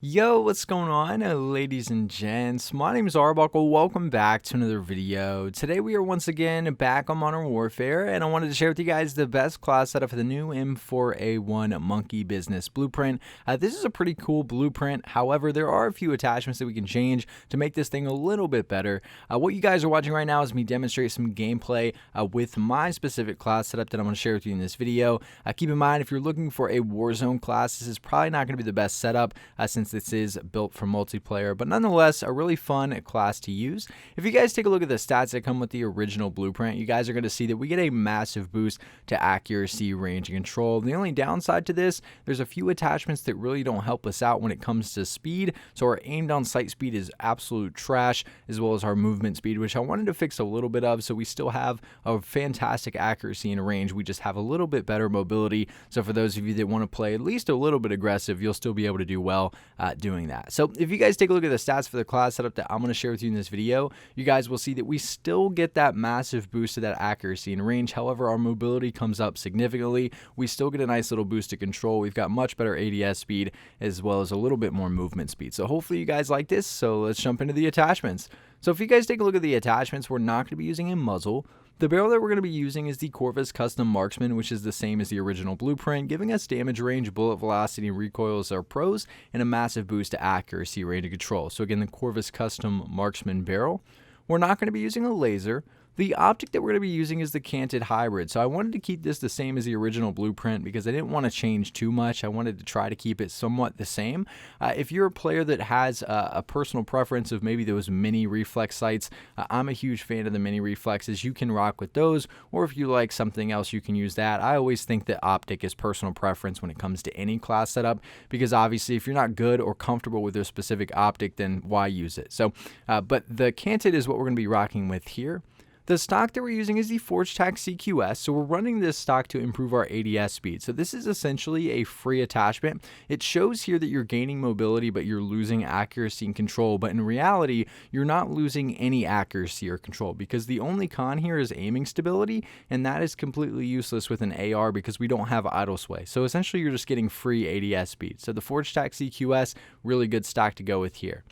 Yo, what's going on, ladies and gents? My name is Arbuckle. Welcome back to another video. Today we are once again back on Modern Warfare, and I wanted to share with you guys the best class setup for the new M4A1 Monkey Business blueprint. This is a pretty cool blueprint. However, there are a few attachments that we can change to make this thing a little bit better. What you guys are watching right now is me demonstrate some gameplay with my specific class setup that I'm going to share with you in this video. Keep in mind, if you're looking for a Warzone class, this is probably not going to be the best setup since this is built for multiplayer, but nonetheless a really fun class to use. If you guys take a look at the stats that come with the original blueprint, you guys are going to see that we get a massive boost to accuracy, range, and control. The only downside to this, there's a few attachments that really don't help us out when it comes to speed. So our aim down sight speed is absolute trash, as well as our movement speed, which I wanted to fix a little bit of, so we still have a fantastic accuracy and range. We just have a little bit better mobility. So for those of you that want to play at least a little bit aggressive, you'll still be able to do well doing that. So if you guys take a look at the stats for the class setup that I'm going to share with you in this video, you guys will see that we still get that massive boost to that accuracy and range. However, our mobility comes up significantly. We still get a nice little boost to control. We've got much better ADS speed as well as a little bit more movement speed. So hopefully you guys like this. So let's jump into the attachments. So if you guys take a look at the attachments, we're not going to be using a muzzle. The barrel that we're going to be using is the Corvus Custom Marksman, which is the same as the original blueprint, giving us damage range, bullet velocity, and recoil as our pros, and a massive boost to accuracy, range, and control. So again, the Corvus Custom Marksman barrel. We're not going to be using a laser. The optic that we're going to be using is the canted hybrid. So I wanted to keep this the same as the original blueprint because I didn't want to change too much. I wanted to try to keep it somewhat the same. If you're a player that has a personal preference of maybe those mini reflex sights, I'm a huge fan of the mini reflexes. You can rock with those, or if you like something else, you can use that. I always think that optic is personal preference when it comes to any class setup, because obviously if you're not good or comfortable with your specific optic, then why use it? So, but the canted is what we're going to be rocking with here. The stock that we're using is the ForgeTac CQS, so we're running this stock to improve our ADS speed. So this is essentially a free attachment. It shows here that you're gaining mobility, but you're losing accuracy and control. But in reality, you're not losing any accuracy or control, because the only con here is aiming stability, and that is completely useless with an AR because we don't have idle sway. So essentially, you're just getting free ADS speed. So the ForgeTac CQS, really good stock to go with here.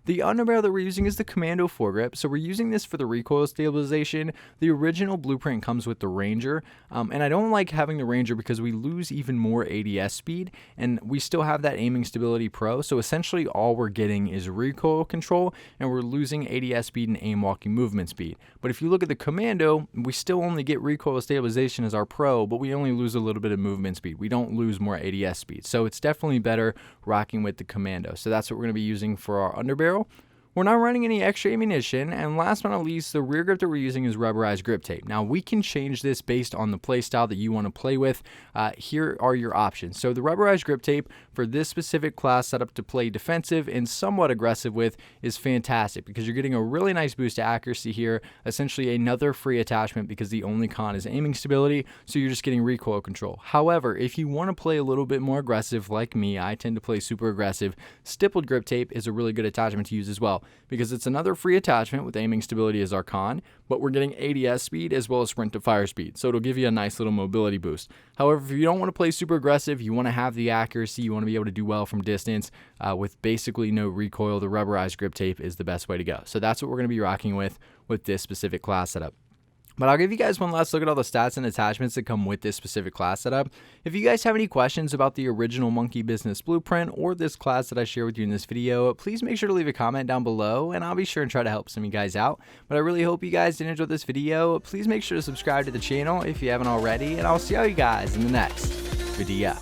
The underbarrel that we're using is the Commando foregrip, so we're using this for the recoil stabilization. The original blueprint comes with the Ranger, and I don't like having the Ranger because we lose even more ADS speed, and we still have that aiming stability pro, so essentially all we're getting is recoil control, and we're losing ADS speed and aim walking movement speed. But if you look at the Commando, we still only get recoil stabilization as our pro, but we only lose a little bit of movement speed. We don't lose more ADS speed, so it's definitely better rocking with the Commando. So that's what we're going to be using for our underbarrel. We're not running any extra ammunition, and last but not least, the rear grip that we're using is rubberized grip tape. Now, we can change this based on the playstyle that you want to play with. Here are your options. So the rubberized grip tape for this specific class setup to play defensive and somewhat aggressive with is fantastic because you're getting a really nice boost to accuracy here, essentially another free attachment because the only con is aiming stability, so you're just getting recoil control. However, if you want to play a little bit more aggressive like me, I tend to play super aggressive, stippled grip tape is a really good attachment to use as well, because it's another free attachment with aiming stability as our con, but we're getting ADS speed as well as sprint to fire speed, so it'll give you a nice little mobility boost. However, if you don't want to play super aggressive, you want to have the accuracy, you want to be able to do well from distance with basically no recoil, the rubberized grip tape is the best way to go. So that's what we're going to be rocking with this specific class setup. But I'll give you guys one last look at all the stats and attachments that come with this specific class setup. If you guys have any questions about the original Monkey Business blueprint or this class that I share with you in this video, please make sure to leave a comment down below, and I'll be sure and try to help some of you guys out. But I really hope you guys did enjoy this video. Please make sure to subscribe to the channel if you haven't already, and I'll see all you guys in the next video.